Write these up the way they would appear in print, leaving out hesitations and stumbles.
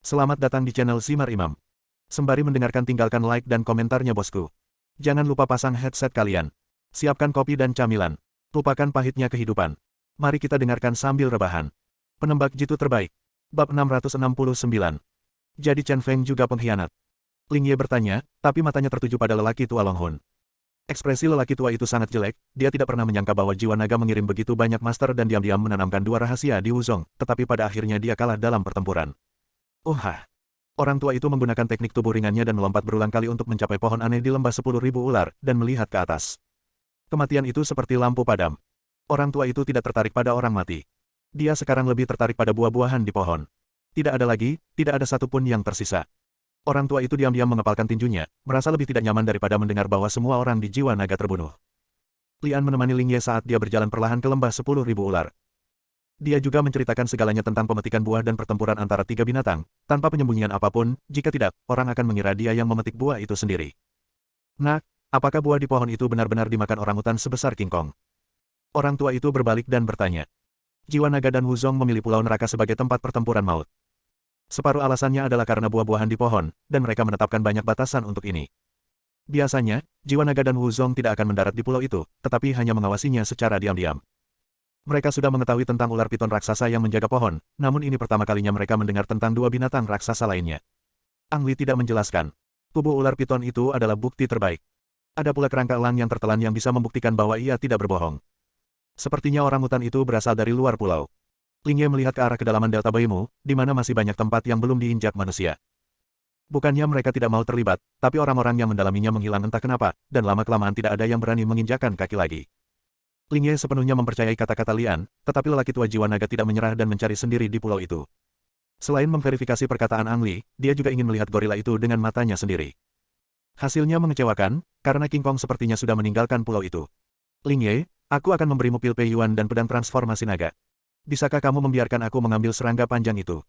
Selamat datang di channel Simar Imam. Sembari mendengarkan tinggalkan like dan komentarnya bosku. Jangan lupa pasang headset kalian. Siapkan kopi dan camilan. Lupakan pahitnya kehidupan. Mari kita dengarkan sambil rebahan. Penembak jitu terbaik. Bab 669. Jadi Chen Feng juga pengkhianat. Ling Ye bertanya, tapi matanya tertuju pada lelaki tua Long Hun. Ekspresi lelaki tua itu sangat jelek, dia tidak pernah menyangka bahwa jiwa naga mengirim begitu banyak master dan diam-diam menanamkan dua rahasia di Wuzong, tetapi pada akhirnya dia kalah dalam pertempuran. Orang tua itu menggunakan teknik tubuh ringannya dan melompat berulang kali untuk mencapai pohon aneh di lembah 10.000 ular, dan melihat ke atas. Kematian itu seperti lampu padam. Orang tua itu tidak tertarik pada orang mati. Dia sekarang lebih tertarik pada buah-buahan di pohon. Tidak ada satupun yang tersisa. Orang tua itu diam-diam mengepalkan tinjunya, merasa lebih tidak nyaman daripada mendengar bahwa semua orang di jiwa naga terbunuh. Lian menemani Ling Ye saat dia berjalan perlahan ke lembah 10.000 ular. Dia juga menceritakan segalanya tentang pemetikan buah dan pertempuran antara tiga binatang, tanpa penyembunyian apapun, jika tidak, orang akan mengira dia yang memetik buah itu sendiri. Nak, apakah buah di pohon itu benar-benar dimakan orangutan sebesar King Kong? Orang tua itu berbalik dan bertanya. Jiwa naga dan Wuzong memilih pulau neraka sebagai tempat pertempuran maut. Separuh alasannya adalah karena buah-buahan di pohon, dan mereka menetapkan banyak batasan untuk ini. Biasanya, jiwa naga dan Wuzong tidak akan mendarat di pulau itu, tetapi hanya mengawasinya secara diam-diam. Mereka sudah mengetahui tentang ular piton raksasa yang menjaga pohon, namun ini pertama kalinya mereka mendengar tentang dua binatang raksasa lainnya. Ang Li tidak menjelaskan. Tubuh ular piton itu adalah bukti terbaik. Ada pula kerangka elang yang tertelan yang bisa membuktikan bahwa ia tidak berbohong. Sepertinya orangutan itu berasal dari luar pulau. Ling Ye melihat ke arah kedalaman Delta Baimu, di mana masih banyak tempat yang belum diinjak manusia. Bukannya mereka tidak mau terlibat, tapi orang-orang yang mendalaminya menghilang entah kenapa, dan lama-kelamaan tidak ada yang berani menginjakkan kaki lagi. Ling Ye sepenuhnya mempercayai kata-kata Lian, tetapi lelaki tua jiwa naga tidak menyerah dan mencari sendiri di pulau itu. Selain memverifikasi perkataan Ang Li, dia juga ingin melihat gorila itu dengan matanya sendiri. Hasilnya mengecewakan, karena King Kong sepertinya sudah meninggalkan pulau itu. Ling Ye, aku akan memberimu pil Pei Yuan dan pedang transformasi naga. Bisakah kamu membiarkan aku mengambil serangga panjang itu?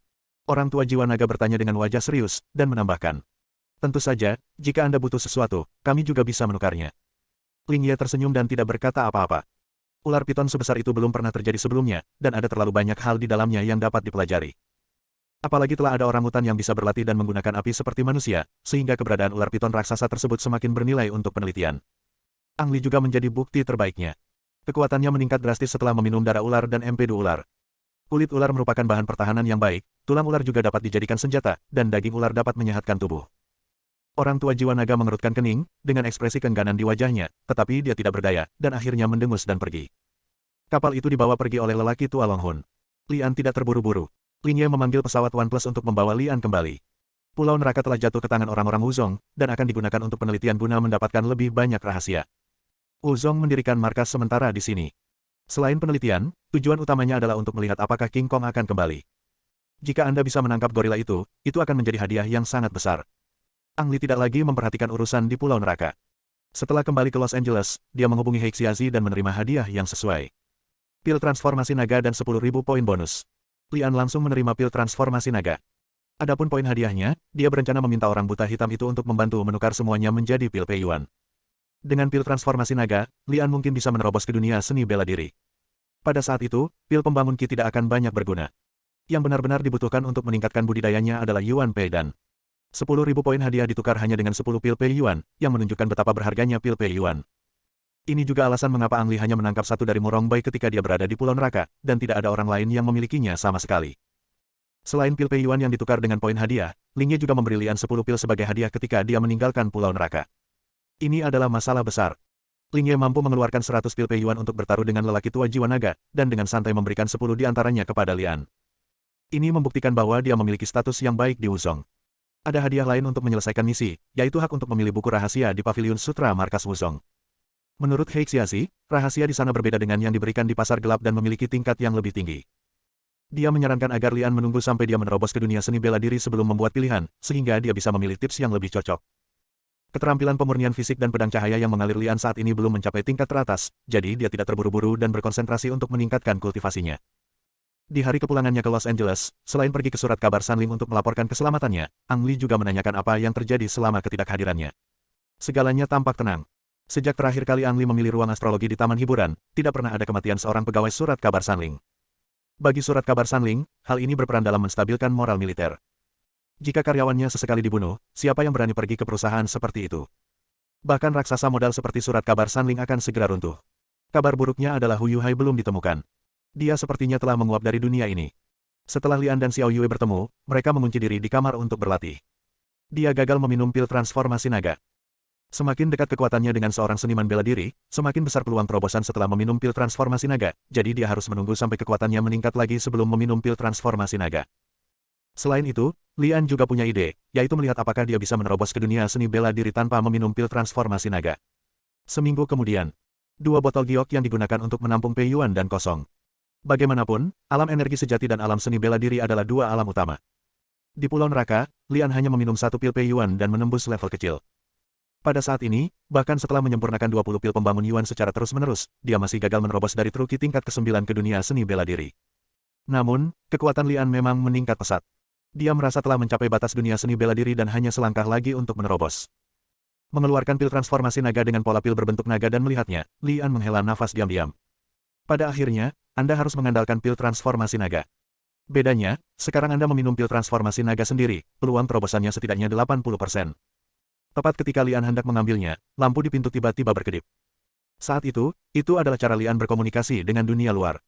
Orang tua jiwa naga bertanya dengan wajah serius, dan menambahkan. Tentu saja, jika Anda butuh sesuatu, kami juga bisa menukarnya. Ling Ye tersenyum dan tidak berkata apa-apa. Ular piton sebesar itu belum pernah terjadi sebelumnya, dan ada terlalu banyak hal di dalamnya yang dapat dipelajari. Apalagi telah ada orangutan yang bisa berlatih dan menggunakan api seperti manusia, sehingga keberadaan ular piton raksasa tersebut semakin bernilai untuk penelitian. Ang Li juga menjadi bukti terbaiknya. Kekuatannya meningkat drastis setelah meminum darah ular dan empedu ular. Kulit ular merupakan bahan pertahanan yang baik, tulang ular juga dapat dijadikan senjata, dan daging ular dapat menyehatkan tubuh. Orang tua jiwa naga mengerutkan kening, dengan ekspresi keengganan di wajahnya, tetapi dia tidak berdaya, dan akhirnya mendengus dan pergi. Kapal itu dibawa pergi oleh lelaki tua Long Hun. Lian tidak terburu-buru. Ling Ye memanggil pesawat OnePlus untuk membawa Lian kembali. Pulau neraka telah jatuh ke tangan orang-orang Wuzong, dan akan digunakan untuk penelitian guna mendapatkan lebih banyak rahasia. Wuzong mendirikan markas sementara di sini. Selain penelitian, tujuan utamanya adalah untuk melihat apakah King Kong akan kembali. Jika Anda bisa menangkap gorila itu akan menjadi hadiah yang sangat besar. Ang Li tidak lagi memperhatikan urusan di pulau neraka. Setelah kembali ke Los Angeles, dia menghubungi He Xiazi dan menerima hadiah yang sesuai. Pil transformasi naga dan 10.000 poin bonus. Lian langsung menerima pil transformasi naga. Adapun poin hadiahnya, dia berencana meminta orang buta hitam itu untuk membantu menukar semuanya menjadi pil Pei Yuan. Dengan pil transformasi naga, Lian mungkin bisa menerobos ke dunia seni bela diri. Pada saat itu, pil pembangun Qi tidak akan banyak berguna. Yang benar-benar dibutuhkan untuk meningkatkan budidayanya adalah Yuan Pei Dan. 10.000 poin hadiah ditukar hanya dengan 10 pil Pei Yuan, yang menunjukkan betapa berharganya pil Pei Yuan. Ini juga alasan mengapa Ang Li hanya menangkap satu dari Murong Bai ketika dia berada di pulau neraka, dan tidak ada orang lain yang memilikinya sama sekali. Selain pil Pei Yuan yang ditukar dengan poin hadiah, Ling Ye juga memberi Lian 10 pil sebagai hadiah ketika dia meninggalkan pulau neraka. Ini adalah masalah besar. Ling Ye mampu mengeluarkan 100 pil Pei Yuan untuk bertaruh dengan lelaki tua jiwa naga, dan dengan santai memberikan 10 di antaranya kepada Lian. Ini membuktikan bahwa dia memiliki status yang baik di Wuzong. Ada hadiah lain untuk menyelesaikan misi, yaitu hak untuk memilih buku rahasia di Paviliun Sutra Markas Wuzong. Menurut He Xiazi, rahasia di sana berbeda dengan yang diberikan di pasar gelap dan memiliki tingkat yang lebih tinggi. Dia menyarankan agar Lian menunggu sampai dia menerobos ke dunia seni bela diri sebelum membuat pilihan, sehingga dia bisa memilih tips yang lebih cocok. Keterampilan pemurnian fisik dan pedang cahaya yang mengalir Lian saat ini belum mencapai tingkat teratas, jadi dia tidak terburu-buru dan berkonsentrasi untuk meningkatkan kultivasinya. Di hari kepulangannya ke Los Angeles, selain pergi ke surat kabar Sanling untuk melaporkan keselamatannya, Ang Li juga menanyakan apa yang terjadi selama ketidakhadirannya. Segalanya tampak tenang. Sejak terakhir kali Ang Li memilih ruang astrologi di taman hiburan, tidak pernah ada kematian seorang pegawai surat kabar Sanling. Bagi surat kabar Sanling, hal ini berperan dalam menstabilkan moral militer. Jika karyawannya sesekali dibunuh, siapa yang berani pergi ke perusahaan seperti itu? Bahkan raksasa modal seperti surat kabar Sanling akan segera runtuh. Kabar buruknya adalah Hu Yuhai belum ditemukan. Dia sepertinya telah menguap dari dunia ini. Setelah Lian dan Xiao Yue bertemu, mereka mengunci diri di kamar untuk berlatih. Dia gagal meminum pil transformasi naga. Semakin dekat kekuatannya dengan seorang seniman bela diri, semakin besar peluang terobosan setelah meminum pil transformasi naga, jadi dia harus menunggu sampai kekuatannya meningkat lagi sebelum meminum pil transformasi naga. Selain itu, Lian juga punya ide, yaitu melihat apakah dia bisa menerobos ke dunia seni bela diri tanpa meminum pil transformasi naga. Seminggu kemudian, 2 botol giok yang digunakan untuk menampung Pei Yuan dan kosong. Bagaimanapun, alam energi sejati dan alam seni bela diri adalah 2 alam utama. Di Pulau Neraka, Lian hanya meminum 1 pil Pei Yuan dan menembus level kecil. Pada saat ini, bahkan setelah menyempurnakan 20 pil pembangun Yuan secara terus-menerus, dia masih gagal menerobos dari Truki tingkat ke-9 ke dunia seni bela diri. Namun, kekuatan Lian memang meningkat pesat. Dia merasa telah mencapai batas dunia seni bela diri dan hanya selangkah lagi untuk menerobos. Mengeluarkan pil transformasi naga dengan pola pil berbentuk naga dan melihatnya, Lian menghela nafas diam-diam. Pada akhirnya, Anda harus mengandalkan pil transformasi naga. Bedanya, sekarang Anda meminum pil transformasi naga sendiri, peluang terobosannya setidaknya 80%. Tepat ketika Lian hendak mengambilnya, lampu di pintu tiba-tiba berkedip. Saat itu adalah cara Lian berkomunikasi dengan dunia luar.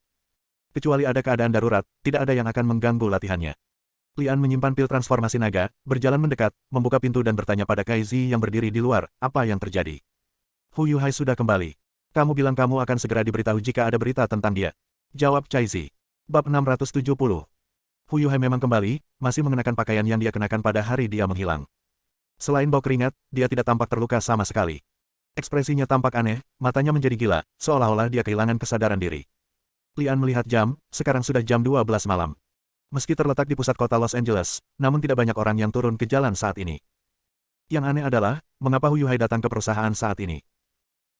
Kecuali ada keadaan darurat, tidak ada yang akan mengganggu latihannya. Lian menyimpan pil transformasi naga, berjalan mendekat, membuka pintu dan bertanya pada Kai Zi yang berdiri di luar, apa yang terjadi. Hu Yuhai sudah kembali. Kamu bilang kamu akan segera diberitahu jika ada berita tentang dia. Jawab Cai Zi. Bab 670. Hu Yuhai memang kembali, masih mengenakan pakaian yang dia kenakan pada hari dia menghilang. Selain bau keringat, dia tidak tampak terluka sama sekali. Ekspresinya tampak aneh, matanya menjadi gila, seolah-olah dia kehilangan kesadaran diri. Lian melihat jam, sekarang sudah jam 12 malam. Meski terletak di pusat kota Los Angeles, namun tidak banyak orang yang turun ke jalan saat ini. Yang aneh adalah, mengapa Hu Yuhai datang ke perusahaan saat ini?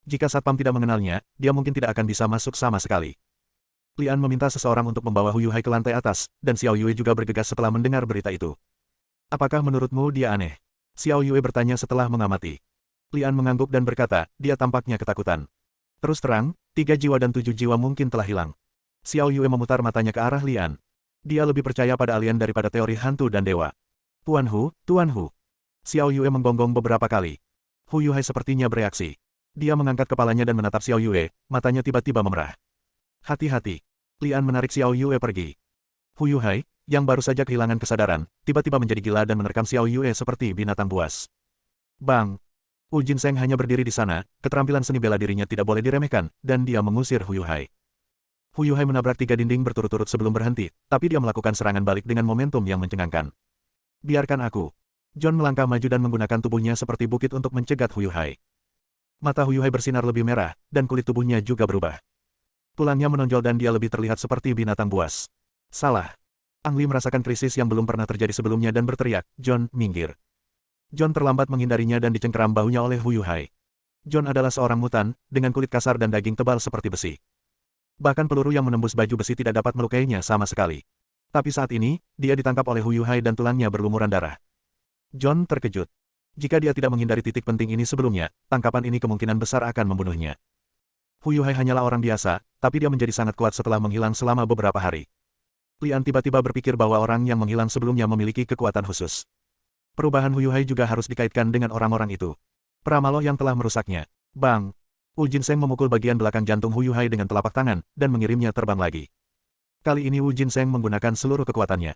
Jika satpam tidak mengenalnya, dia mungkin tidak akan bisa masuk sama sekali. Lian meminta seseorang untuk membawa Hu Yuhai ke lantai atas, dan Xiao Yue juga bergegas setelah mendengar berita itu. Apakah menurutmu dia aneh? Xiao Yue bertanya setelah mengamati. Lian mengangguk dan berkata, dia tampaknya ketakutan. Terus terang, 3 jiwa dan 7 jiwa mungkin telah hilang. Xiao Yue memutar matanya ke arah Lian. Dia lebih percaya pada alien daripada teori hantu dan dewa. Tuan Hu, Tuan Hu. Xiao Yue menggonggong beberapa kali. Hu Yuhai sepertinya bereaksi. Dia mengangkat kepalanya dan menatap Xiao Yue, matanya tiba-tiba memerah. Hati-hati. Lian menarik Xiao Yue pergi. Hu Yuhai, yang baru saja kehilangan kesadaran, tiba-tiba menjadi gila dan menerkam Xiao Yue seperti binatang buas. Bang! Wu Jinseng hanya berdiri di sana, keterampilan seni bela dirinya tidak boleh diremehkan, dan dia mengusir Hu Yuhai. Hu Yuhai menabrak 3 dinding berturut-turut sebelum berhenti, tapi dia melakukan serangan balik dengan momentum yang mencengangkan. Biarkan aku. John melangkah maju dan menggunakan tubuhnya seperti bukit untuk mencegat Hu Yuhai. Mata Hu Yuhai bersinar lebih merah, dan kulit tubuhnya juga berubah. Tulangnya menonjol dan dia lebih terlihat seperti binatang buas. Salah. Ang Li merasakan krisis yang belum pernah terjadi sebelumnya dan berteriak, John, minggir. John terlambat menghindarinya dan dicengkeram bahunya oleh Hu Yuhai. John adalah seorang mutan, dengan kulit kasar dan daging tebal seperti besi. Bahkan peluru yang menembus baju besi tidak dapat melukainya sama sekali. Tapi saat ini, dia ditangkap oleh Hu Yuhai dan tulangnya berlumuran darah. John terkejut. Jika dia tidak menghindari titik penting ini sebelumnya, tangkapan ini kemungkinan besar akan membunuhnya. Hu Yuhai hanyalah orang biasa, tapi dia menjadi sangat kuat setelah menghilang selama beberapa hari. Lian tiba-tiba berpikir bahwa orang yang menghilang sebelumnya memiliki kekuatan khusus. Perubahan Hu Yuhai juga harus dikaitkan dengan orang-orang itu. Pramaloh yang telah merusaknya. Bang! Wu Jinseng memukul bagian belakang jantung Hu Yuhai dengan telapak tangan, dan mengirimnya terbang lagi. Kali ini Wu Jinseng menggunakan seluruh kekuatannya.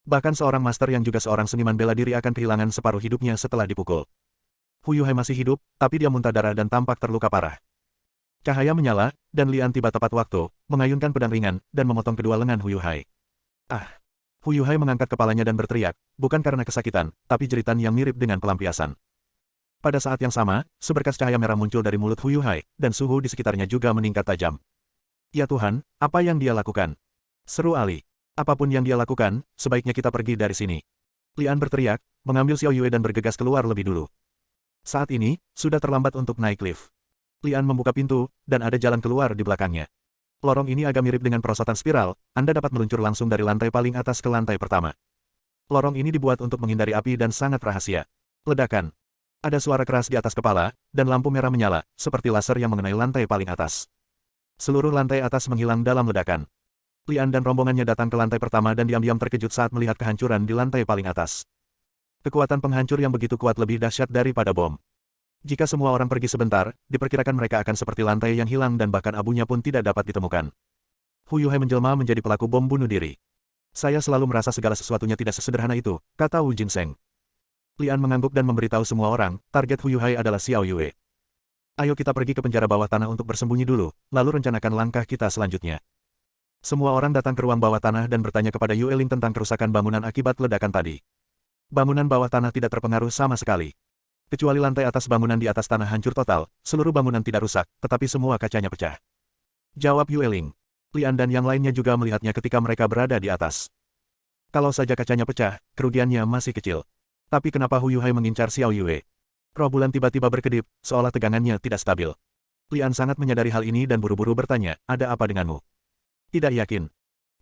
Bahkan seorang master yang juga seorang seniman bela diri akan kehilangan separuh hidupnya setelah dipukul. Hu Yuhai masih hidup, tapi dia muntah darah dan tampak terluka parah. Cahaya menyala, dan Lian tiba tepat waktu, mengayunkan pedang ringan, dan memotong kedua lengan Hu Yuhai. Ah! Hu Yuhai mengangkat kepalanya dan berteriak, bukan karena kesakitan, tapi jeritan yang mirip dengan pelampiasan. Pada saat yang sama, seberkas cahaya merah muncul dari mulut Hu Yuhai, dan suhu di sekitarnya juga meningkat tajam. Ya Tuhan, apa yang dia lakukan? Seru Ali. Apapun yang dia lakukan, sebaiknya kita pergi dari sini. Lian berteriak, mengambil Xiao Yue dan bergegas keluar lebih dulu. Saat ini, sudah terlambat untuk naik lift. Lian membuka pintu, dan ada jalan keluar di belakangnya. Lorong ini agak mirip dengan perosotan spiral, Anda dapat meluncur langsung dari lantai paling atas ke lantai pertama. Lorong ini dibuat untuk menghindari api dan sangat rahasia. Ledakan. Ada suara keras di atas kepala, dan lampu merah menyala, seperti laser yang mengenai lantai paling atas. Seluruh lantai atas menghilang dalam ledakan. Lian dan rombongannya datang ke lantai pertama dan diam-diam terkejut saat melihat kehancuran di lantai paling atas. Kekuatan penghancur yang begitu kuat lebih dahsyat daripada bom. Jika semua orang pergi sebentar, diperkirakan mereka akan seperti lantai yang hilang dan bahkan abunya pun tidak dapat ditemukan. Hu Yuhai menjelma menjadi pelaku bom bunuh diri. Saya selalu merasa segala sesuatunya tidak sesederhana itu, kata Wu Jinseng. Lian mengangguk dan memberitahu semua orang, target Hu Yuhai adalah Xiao Yue. Ayo kita pergi ke penjara bawah tanah untuk bersembunyi dulu, lalu rencanakan langkah kita selanjutnya. Semua orang datang ke ruang bawah tanah dan bertanya kepada Yue Ling tentang kerusakan bangunan akibat ledakan tadi. Bangunan bawah tanah tidak terpengaruh sama sekali. Kecuali lantai atas bangunan di atas tanah hancur total, seluruh bangunan tidak rusak, tetapi semua kacanya pecah. Jawab Yue Ling. Lian dan yang lainnya juga melihatnya ketika mereka berada di atas. Kalau saja kacanya pecah, kerugiannya masih kecil. Tapi kenapa Hu Yuhai mengincar Xiao Yue? Roh bulan tiba-tiba berkedip, seolah tegangannya tidak stabil. Lian sangat menyadari hal ini dan buru-buru bertanya, ada apa denganmu? Tidak yakin.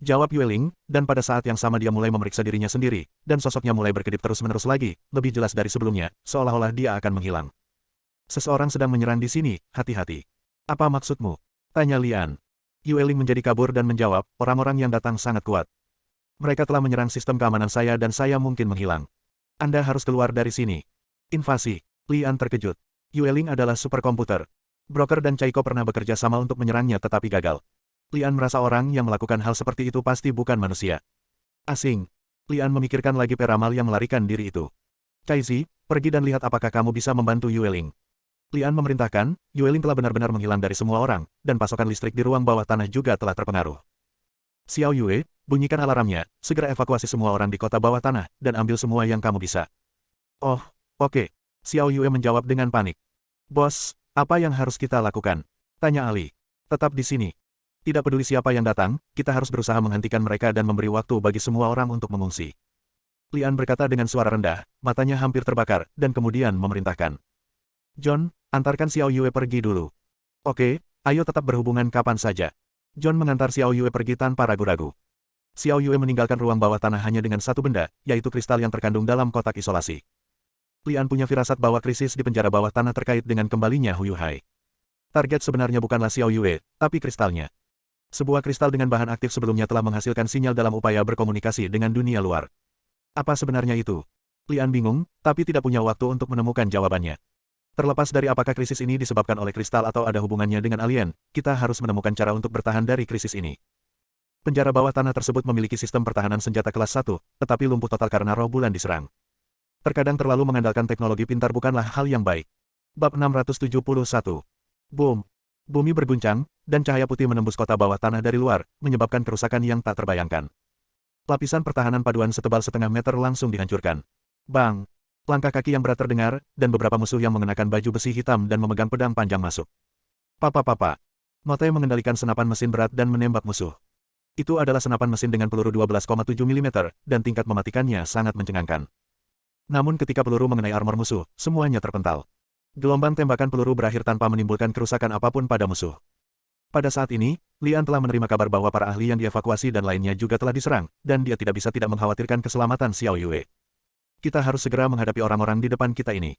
Jawab Yue Ling, dan pada saat yang sama dia mulai memeriksa dirinya sendiri, dan sosoknya mulai berkedip terus-menerus lagi, lebih jelas dari sebelumnya, seolah-olah dia akan menghilang. Seseorang sedang menyerang di sini, hati-hati. Apa maksudmu? Tanya Lian. Yue Ling menjadi kabur dan menjawab, orang-orang yang datang sangat kuat. Mereka telah menyerang sistem keamanan saya dan saya mungkin menghilang. Anda harus keluar dari sini. Invasi. Lian terkejut. Yue Ling adalah superkomputer. Broker dan Chaiko pernah bekerja sama untuk menyerangnya tetapi gagal. Lian merasa orang yang melakukan hal seperti itu pasti bukan manusia. Asing. Lian memikirkan lagi peramal yang melarikan diri itu. Caizi, pergi dan lihat apakah kamu bisa membantu Yue Ling. Lian memerintahkan, Yue Ling telah benar-benar menghilang dari semua orang, dan pasokan listrik di ruang bawah tanah juga telah terpengaruh. Xiao Yue, bunyikan alarmnya, segera evakuasi semua orang di kota bawah tanah, dan ambil semua yang kamu bisa. Oh, oke. Xiao Yue menjawab dengan panik. Bos, apa yang harus kita lakukan? Tanya Ali. Tetap di sini. Tidak peduli siapa yang datang, kita harus berusaha menghentikan mereka dan memberi waktu bagi semua orang untuk mengungsi. Lian berkata dengan suara rendah, matanya hampir terbakar, dan kemudian memerintahkan. John, antarkan Xiao Yue pergi dulu. Oke, ayo tetap berhubungan kapan saja. John mengantar Xiao Yue pergi tanpa ragu-ragu. Xiao Yue meninggalkan ruang bawah tanah hanya dengan satu benda, yaitu kristal yang terkandung dalam kotak isolasi. Lian punya firasat bahwa krisis di penjara bawah tanah terkait dengan kembalinya Hu Yuhai. Target sebenarnya bukanlah Xiao Yue, tapi kristalnya. Sebuah kristal dengan bahan aktif sebelumnya telah menghasilkan sinyal dalam upaya berkomunikasi dengan dunia luar. Apa sebenarnya itu? Lian bingung, tapi tidak punya waktu untuk menemukan jawabannya. Terlepas dari apakah krisis ini disebabkan oleh kristal atau ada hubungannya dengan alien, kita harus menemukan cara untuk bertahan dari krisis ini. Penjara bawah tanah tersebut memiliki sistem pertahanan senjata kelas 1, tetapi lumpuh total karena roh bulan diserang. Terkadang terlalu mengandalkan teknologi pintar bukanlah hal yang baik. Bab 671. Boom. Bumi berguncang, dan cahaya putih menembus kota bawah tanah dari luar, menyebabkan kerusakan yang tak terbayangkan. Lapisan pertahanan paduan setebal setengah meter langsung dihancurkan. Bang! Langkah kaki yang berat terdengar, dan beberapa musuh yang mengenakan baju besi hitam dan memegang pedang panjang masuk. Papa. Note mengendalikan senapan mesin berat dan menembak musuh. Itu adalah senapan mesin dengan peluru 12,7 mm, dan tingkat mematikannya sangat mencengangkan. Namun ketika peluru mengenai armor musuh, semuanya terpental. Gelombang tembakan peluru berakhir tanpa menimbulkan kerusakan apapun pada musuh. Pada saat ini, Lian telah menerima kabar bahwa para ahli yang dievakuasi dan lainnya juga telah diserang, dan dia tidak bisa tidak mengkhawatirkan keselamatan Xiao Yue. Kita harus segera menghadapi orang-orang di depan kita ini.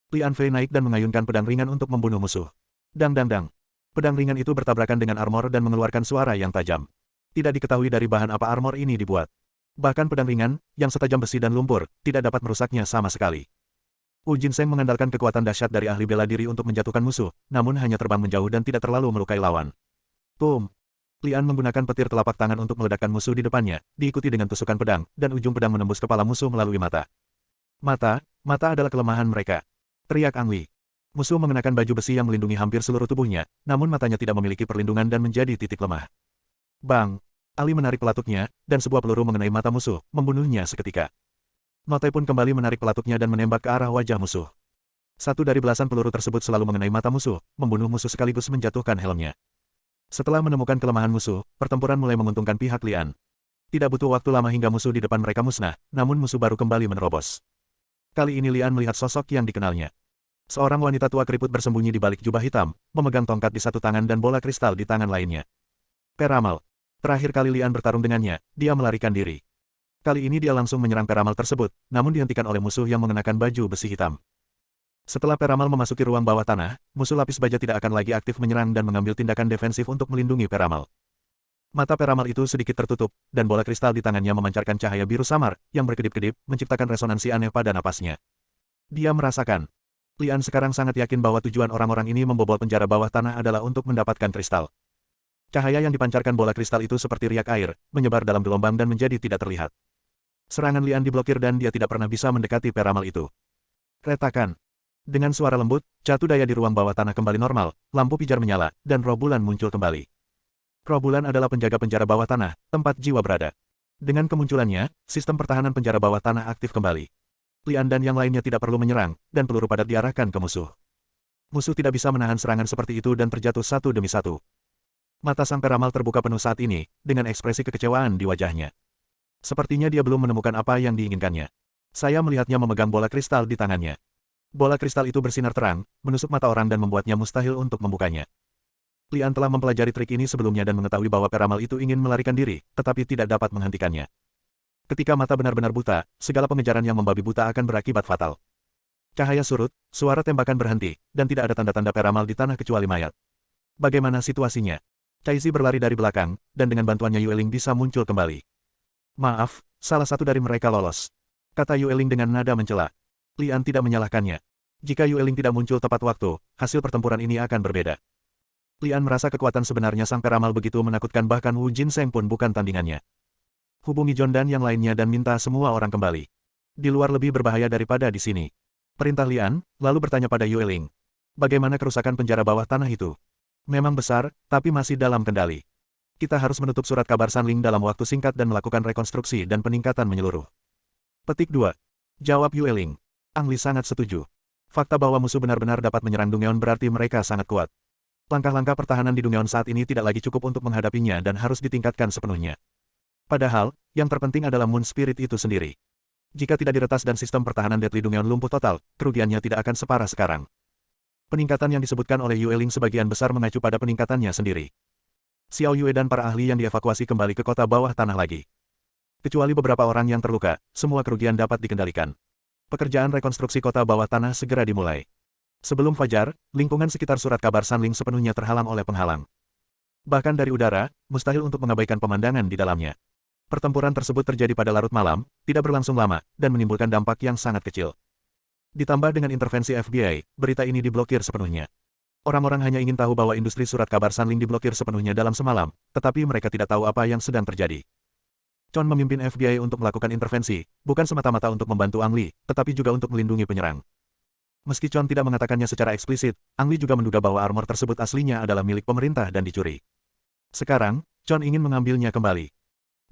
Lian Fei naik dan mengayunkan pedang ringan untuk membunuh musuh. Dang. Pedang ringan itu bertabrakan dengan armor dan mengeluarkan suara yang tajam. Tidak diketahui dari bahan apa armor ini dibuat. Bahkan pedang ringan, yang setajam besi dan lumpur, tidak dapat merusaknya sama sekali. Wu Jinseng mengandalkan kekuatan dahsyat dari ahli bela diri untuk menjatuhkan musuh, namun hanya terbang menjauh dan tidak terlalu melukai lawan. Boom! Lian menggunakan petir telapak tangan untuk meledakkan musuh di depannya, diikuti dengan tusukan pedang, dan ujung pedang menembus kepala musuh melalui mata. Mata adalah kelemahan mereka. Teriak Ang Li. Musuh mengenakan baju besi yang melindungi hampir seluruh tubuhnya, namun matanya tidak memiliki perlindungan dan menjadi titik lemah. Bang! Ali menarik pelatuknya, dan sebuah peluru mengenai mata musuh, membunuhnya seketika. Note pun kembali menarik pelatuknya dan menembak ke arah wajah musuh. Satu dari belasan peluru tersebut selalu mengenai mata musuh, membunuh musuh sekaligus menjatuhkan helmnya. Setelah menemukan kelemahan musuh, pertempuran mulai menguntungkan pihak Lian. Tidak butuh waktu lama hingga musuh di depan mereka musnah, namun musuh baru kembali menerobos. Kali ini Lian melihat sosok yang dikenalnya. Seorang wanita tua keriput bersembunyi di balik jubah hitam, memegang tongkat di satu tangan dan bola kristal di tangan lainnya. Peramal. Terakhir kali Lian bertarung dengannya, dia melarikan diri. Kali ini dia langsung menyerang peramal tersebut, namun dihentikan oleh musuh yang mengenakan baju besi hitam. Setelah peramal memasuki ruang bawah tanah, musuh lapis baja tidak akan lagi aktif menyerang dan mengambil tindakan defensif untuk melindungi peramal. Mata peramal itu sedikit tertutup, dan bola kristal di tangannya memancarkan cahaya biru samar, yang berkedip-kedip, menciptakan resonansi aneh pada napasnya. Dia merasakan. Lian sekarang sangat yakin bahwa tujuan orang-orang ini membobol penjara bawah tanah adalah untuk mendapatkan kristal. Cahaya yang dipancarkan bola kristal itu seperti riak air, menyebar dalam gelombang dan menjadi tidak terlihat. Serangan Lian diblokir dan dia tidak pernah bisa mendekati peramal itu. Retakan. Dengan suara lembut, catu daya di ruang bawah tanah kembali normal, lampu pijar menyala, dan roh bulan muncul kembali. Roh bulan adalah penjaga penjara bawah tanah, tempat jiwa berada. Dengan kemunculannya, sistem pertahanan penjara bawah tanah aktif kembali. Lian dan yang lainnya tidak perlu menyerang, dan peluru padat diarahkan ke musuh. Musuh tidak bisa menahan serangan seperti itu dan terjatuh satu demi satu. Mata sang peramal terbuka penuh saat ini, dengan ekspresi kekecewaan di wajahnya. Sepertinya dia belum menemukan apa yang diinginkannya. Saya melihatnya memegang bola kristal di tangannya. Bola kristal itu bersinar terang, menusuk mata orang dan membuatnya mustahil untuk membukanya. Lian telah mempelajari trik ini sebelumnya dan mengetahui bahwa peramal itu ingin melarikan diri, tetapi tidak dapat menghentikannya. Ketika mata benar-benar buta, segala pengejaran yang membabi buta akan berakibat fatal. Cahaya surut, suara tembakan berhenti, dan tidak ada tanda-tanda peramal di tanah kecuali mayat. Bagaimana situasinya? Caizi berlari dari belakang, dan dengan bantuannya Yueling bisa muncul kembali. Maaf, salah satu dari mereka lolos. Kata Yueling dengan nada mencela. Lian tidak menyalahkannya. Jika Yueling tidak muncul tepat waktu, hasil pertempuran ini akan berbeda. Lian merasa kekuatan sebenarnya sang peramal begitu menakutkan bahkan Wu Jinseng pun bukan tandingannya. Hubungi John dan yang lainnya dan minta semua orang kembali. Di luar lebih berbahaya daripada di sini. Perintah Lian, lalu bertanya pada Yueling. Bagaimana kerusakan penjara bawah tanah itu? Memang besar, tapi masih dalam kendali. Kita harus menutup surat kabar Sanling dalam waktu singkat dan melakukan rekonstruksi dan peningkatan menyeluruh. Petik 2. Jawab Yueling. Ang Li sangat setuju. Fakta bahwa musuh benar-benar dapat menyerang Dungeon berarti mereka sangat kuat. Langkah-langkah pertahanan di Dungeon saat ini tidak lagi cukup untuk menghadapinya dan harus ditingkatkan sepenuhnya. Padahal, yang terpenting adalah Moon Spirit itu sendiri. Jika tidak diretas dan sistem pertahanan Deadly Dungeon lumpuh total, kerugiannya tidak akan separah sekarang. Peningkatan yang disebutkan oleh Yueling sebagian besar mengacu pada peningkatannya sendiri. Xiao Yue dan para ahli yang dievakuasi kembali ke kota bawah tanah lagi. Kecuali beberapa orang yang terluka, semua kerugian dapat dikendalikan. Pekerjaan rekonstruksi kota bawah tanah segera dimulai. Sebelum fajar, lingkungan sekitar surat kabar Sanling sepenuhnya terhalang oleh penghalang. Bahkan dari udara, mustahil untuk mengabaikan pemandangan di dalamnya. Pertempuran tersebut terjadi pada larut malam, tidak berlangsung lama, dan menimbulkan dampak yang sangat kecil. Ditambah dengan intervensi FBI, berita ini diblokir sepenuhnya. Orang-orang hanya ingin tahu bahwa industri surat kabar Sanling diblokir sepenuhnya dalam semalam, tetapi mereka tidak tahu apa yang sedang terjadi. Chon memimpin FBI untuk melakukan intervensi, bukan semata-mata untuk membantu Ang Li, tetapi juga untuk melindungi penyerang. Meski Chon tidak mengatakannya secara eksplisit, Ang Li juga menduga bahwa armor tersebut aslinya adalah milik pemerintah dan dicuri. Sekarang, Chon ingin mengambilnya kembali.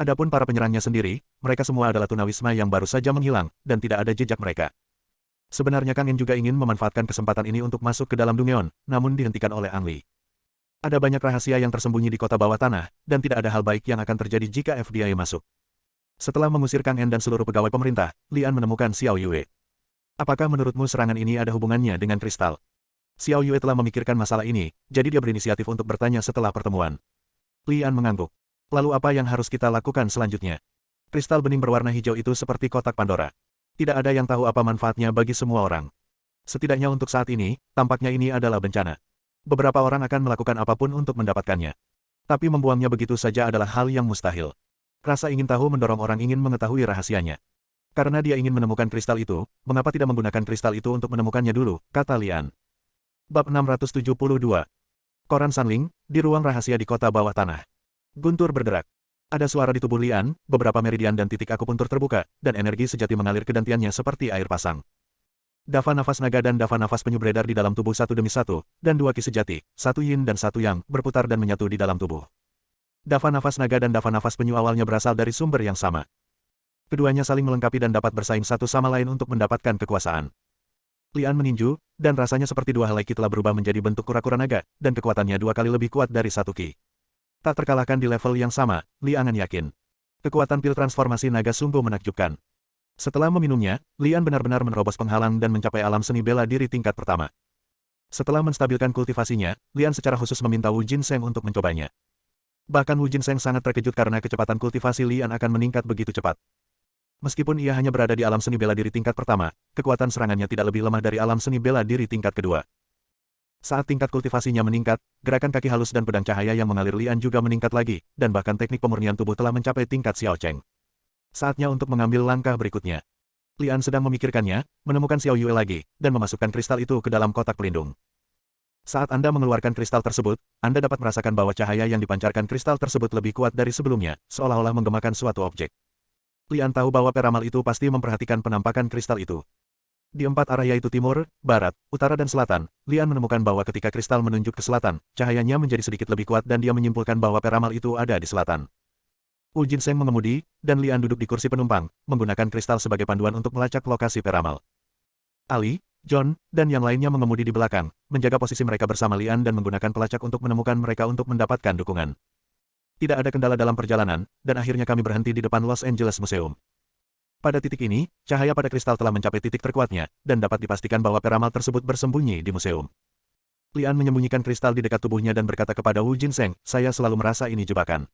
Adapun para penyerangnya sendiri, mereka semua adalah tunawisma yang baru saja menghilang, dan tidak ada jejak mereka. Sebenarnya Kang In juga ingin memanfaatkan kesempatan ini untuk masuk ke dalam Dungeon, namun dihentikan oleh Ang Li. Ada banyak rahasia yang tersembunyi di kota bawah tanah, dan tidak ada hal baik yang akan terjadi jika FBI masuk. Setelah mengusir Kang In dan seluruh pegawai pemerintah, Lian menemukan Xiao Yue. Apakah menurutmu serangan ini ada hubungannya dengan kristal? Xiao Yue telah memikirkan masalah ini, jadi dia berinisiatif untuk bertanya setelah pertemuan. Lian mengangguk. Lalu apa yang harus kita lakukan selanjutnya? Kristal bening berwarna hijau itu seperti kotak Pandora. Tidak ada yang tahu apa manfaatnya bagi semua orang. Setidaknya untuk saat ini, tampaknya ini adalah bencana. Beberapa orang akan melakukan apapun untuk mendapatkannya. Tapi membuangnya begitu saja adalah hal yang mustahil. Rasa ingin tahu mendorong orang ingin mengetahui rahasianya. Karena dia ingin menemukan kristal itu, mengapa tidak menggunakan kristal itu untuk menemukannya dulu, kata Lian. Bab 672. Koran Sanling, di ruang rahasia di kota bawah tanah. Guntur berderak. Ada suara di tubuh Lian, beberapa meridian dan titik akupuntur terbuka, dan energi sejati mengalir ke dantiannya seperti air pasang. Dava nafas naga dan dava nafas penyu beredar di dalam tubuh satu demi satu, dan dua ki sejati, satu yin dan satu yang, berputar dan menyatu di dalam tubuh. Dava nafas naga dan dava nafas penyu awalnya berasal dari sumber yang sama. Keduanya saling melengkapi dan dapat bersaing satu sama lain untuk mendapatkan kekuasaan. Lian meninju, dan rasanya seperti dua helai ki telah berubah menjadi bentuk kura-kura naga, dan kekuatannya dua kali lebih kuat dari satu ki. Tak terkalahkan di level yang sama, Lian yakin. Kekuatan pil transformasi naga sungguh menakjubkan. Setelah meminumnya, Lian benar-benar menerobos penghalang dan mencapai alam seni bela diri tingkat pertama. Setelah menstabilkan kultivasinya, Lian secara khusus meminta Wu Jinseng untuk mencobanya. Bahkan Wu Jinseng sangat terkejut karena kecepatan kultivasi Lian akan meningkat begitu cepat. Meskipun ia hanya berada di alam seni bela diri tingkat pertama, kekuatan serangannya tidak lebih lemah dari alam seni bela diri tingkat kedua. Saat tingkat kultivasinya meningkat, gerakan kaki halus dan pedang cahaya yang mengalir Lian juga meningkat lagi, dan bahkan teknik pemurnian tubuh telah mencapai tingkat Xiao Cheng. Saatnya untuk mengambil langkah berikutnya. Lian sedang memikirkannya, menemukan Xiao Yue lagi, dan memasukkan kristal itu ke dalam kotak pelindung. Saat Anda mengeluarkan kristal tersebut, Anda dapat merasakan bahwa cahaya yang dipancarkan kristal tersebut lebih kuat dari sebelumnya, seolah-olah menggemakan suatu objek. Lian tahu bahwa peramal itu pasti memperhatikan penampakan kristal itu. Di 4 arah yaitu timur, barat, utara dan selatan, Lian menemukan bahwa ketika kristal menunjuk ke selatan, cahayanya menjadi sedikit lebih kuat dan dia menyimpulkan bahwa peramal itu ada di selatan. Wu Jinseng mengemudi, dan Lian duduk di kursi penumpang, menggunakan kristal sebagai panduan untuk melacak lokasi peramal. Ali, John, dan yang lainnya mengemudi di belakang, menjaga posisi mereka bersama Lian dan menggunakan pelacak untuk menemukan mereka untuk mendapatkan dukungan. Tidak ada kendala dalam perjalanan, dan akhirnya kami berhenti di depan Los Angeles Museum. Pada titik ini, cahaya pada kristal telah mencapai titik terkuatnya, dan dapat dipastikan bahwa peramal tersebut bersembunyi di museum. Lian menyembunyikan kristal di dekat tubuhnya dan berkata kepada Wu Jinseng, "Saya selalu merasa ini jebakan.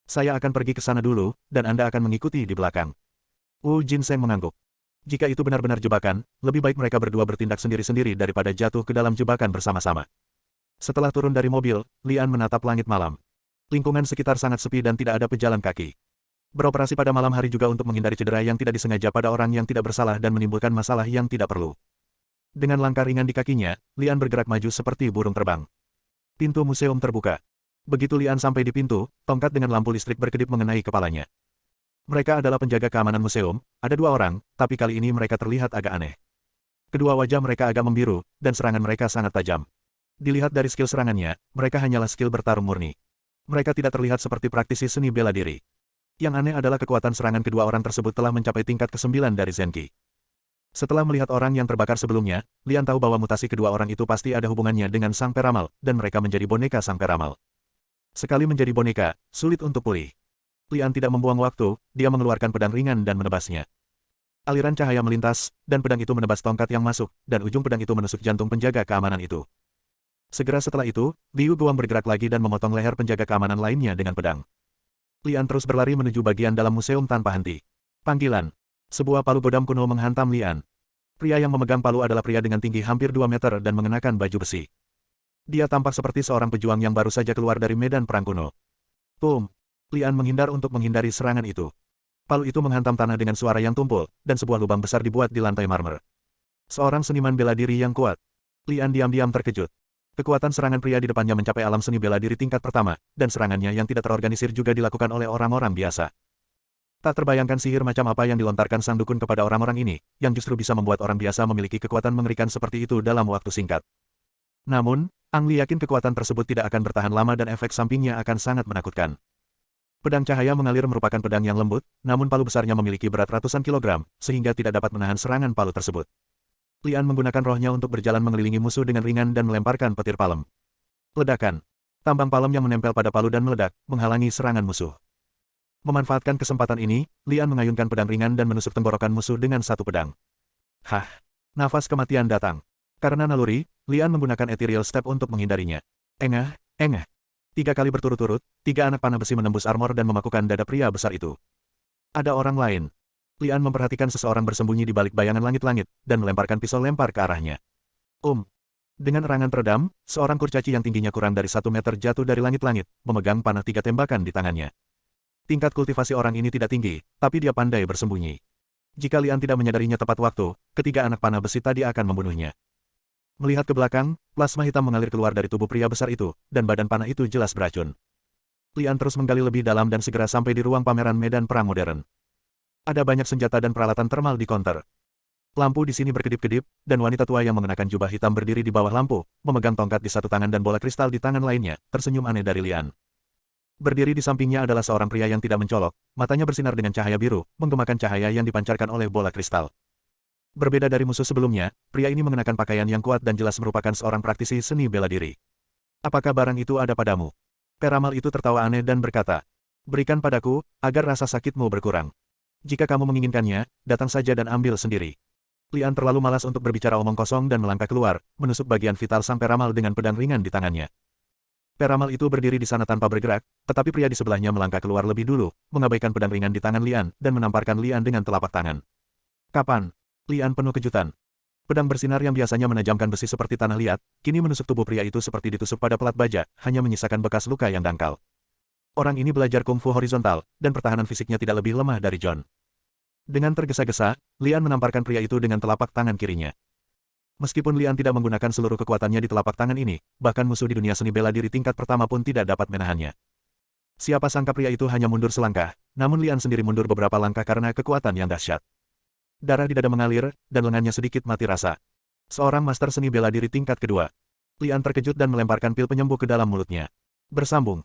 Saya akan pergi ke sana dulu, dan Anda akan mengikuti di belakang." Wu Jinseng mengangguk. Jika itu benar-benar jebakan, lebih baik mereka berdua bertindak sendiri-sendiri daripada jatuh ke dalam jebakan bersama-sama. Setelah turun dari mobil, Lian menatap langit malam. Lingkungan sekitar sangat sepi dan tidak ada pejalan kaki. Beroperasi pada malam hari juga untuk menghindari cedera yang tidak disengaja pada orang yang tidak bersalah dan menimbulkan masalah yang tidak perlu. Dengan langkah ringan di kakinya, Lian bergerak maju seperti burung terbang. Pintu museum terbuka. Begitu Lian sampai di pintu, tongkat dengan lampu listrik berkedip mengenai kepalanya. Mereka adalah penjaga keamanan museum, ada 2 orang, tapi kali ini mereka terlihat agak aneh. Kedua wajah mereka agak membiru, dan serangan mereka sangat tajam. Dilihat dari skill serangannya, mereka hanyalah skill bertarung murni. Mereka tidak terlihat seperti praktisi seni bela diri. Yang aneh adalah kekuatan serangan kedua orang tersebut telah mencapai tingkat ke-9 dari Zenki. Setelah melihat orang yang terbakar sebelumnya, Lian tahu bahwa mutasi kedua orang itu pasti ada hubungannya dengan sang peramal, dan mereka menjadi boneka sang peramal. Sekali menjadi boneka, sulit untuk pulih. Lian tidak membuang waktu, dia mengeluarkan pedang ringan dan menebasnya. Aliran cahaya melintas, dan pedang itu menebas tongkat yang masuk, dan ujung pedang itu menusuk jantung penjaga keamanan itu. Segera setelah itu, Liu Guang bergerak lagi dan memotong leher penjaga keamanan lainnya dengan pedang. Lian terus berlari menuju bagian dalam museum tanpa henti. Panggilan. Sebuah palu godam kuno menghantam Lian. Pria yang memegang palu adalah pria dengan tinggi hampir 2 meter dan mengenakan baju besi. Dia tampak seperti seorang pejuang yang baru saja keluar dari medan perang kuno. Boom! Lian menghindar untuk menghindari serangan itu. Palu itu menghantam tanah dengan suara yang tumpul, dan sebuah lubang besar dibuat di lantai marmer. Seorang seniman bela diri yang kuat. Lian diam-diam terkejut. Kekuatan serangan pria di depannya mencapai alam seni bela diri tingkat pertama, dan serangannya yang tidak terorganisir juga dilakukan oleh orang-orang biasa. Tak terbayangkan sihir macam apa yang dilontarkan sang dukun kepada orang-orang ini, yang justru bisa membuat orang biasa memiliki kekuatan mengerikan seperti itu dalam waktu singkat. Namun, Ang Li yakin kekuatan tersebut tidak akan bertahan lama dan efek sampingnya akan sangat menakutkan. Pedang cahaya mengalir merupakan pedang yang lembut, namun palu besarnya memiliki berat ratusan kilogram, sehingga tidak dapat menahan serangan palu tersebut. Lian menggunakan rohnya untuk berjalan mengelilingi musuh dengan ringan dan melemparkan petir palem. Ledakan. Tambang palem yang menempel pada palu dan meledak, menghalangi serangan musuh. Memanfaatkan kesempatan ini, Lian mengayunkan pedang ringan dan menusuk tenggorokan musuh dengan satu pedang. Hah! Nafas kematian datang. Karena naluri, Lian menggunakan ethereal step untuk menghindarinya. Engah, engah. 3 kali berturut-turut, 3 anak panah besi menembus armor dan memakukan dada pria besar itu. Ada orang lain. Lian memperhatikan seseorang bersembunyi di balik bayangan langit-langit, dan melemparkan pisau lempar ke arahnya. Dengan erangan teredam, seorang kurcaci yang tingginya kurang dari 1 meter jatuh dari langit-langit, memegang panah 3 tembakan di tangannya. Tingkat kultivasi orang ini tidak tinggi, tapi dia pandai bersembunyi. Jika Lian tidak menyadarinya tepat waktu, ketiga anak panah besi tadi akan membunuhnya. Melihat ke belakang, plasma hitam mengalir keluar dari tubuh pria besar itu, dan badan panah itu jelas beracun. Lian terus menggali lebih dalam dan segera sampai di ruang pameran medan perang modern. Ada banyak senjata dan peralatan termal di konter. Lampu di sini berkedip-kedip, dan wanita tua yang mengenakan jubah hitam berdiri di bawah lampu, memegang tongkat di satu tangan dan bola kristal di tangan lainnya, tersenyum aneh dari Lian. Berdiri di sampingnya adalah seorang pria yang tidak mencolok, matanya bersinar dengan cahaya biru, menggemakan cahaya yang dipancarkan oleh bola kristal. Berbeda dari musuh sebelumnya, pria ini mengenakan pakaian yang kuat dan jelas merupakan seorang praktisi seni bela diri. Apakah barang itu ada padamu? Peramal itu tertawa aneh dan berkata, "Berikan padaku, agar rasa sakitmu berkurang. Jika kamu menginginkannya, datang saja dan ambil sendiri." Lian terlalu malas untuk berbicara omong kosong dan melangkah keluar, menusuk bagian vital sang peramal dengan pedang ringan di tangannya. Peramal itu berdiri di sana tanpa bergerak, tetapi pria di sebelahnya melangkah keluar lebih dulu, mengabaikan pedang ringan di tangan Lian, dan menamparkan Lian dengan telapak tangan. "Kapan?" Lian penuh kejutan. Pedang bersinar yang biasanya menajamkan besi seperti tanah liat, kini menusuk tubuh pria itu seperti ditusuk pada pelat baja, hanya menyisakan bekas luka yang dangkal. Orang ini belajar kungfu horizontal, dan pertahanan fisiknya tidak lebih lemah dari John. Dengan tergesa-gesa, Lian menamparkan pria itu dengan telapak tangan kirinya. Meskipun Lian tidak menggunakan seluruh kekuatannya di telapak tangan ini, bahkan musuh di dunia seni bela diri tingkat pertama pun tidak dapat menahannya. Siapa sangka pria itu hanya mundur selangkah, namun Lian sendiri mundur beberapa langkah karena kekuatan yang dahsyat. Darah di dada mengalir, dan lengannya sedikit mati rasa. Seorang master seni bela diri tingkat kedua. Lian terkejut dan melemparkan pil penyembuh ke dalam mulutnya. Bersambung.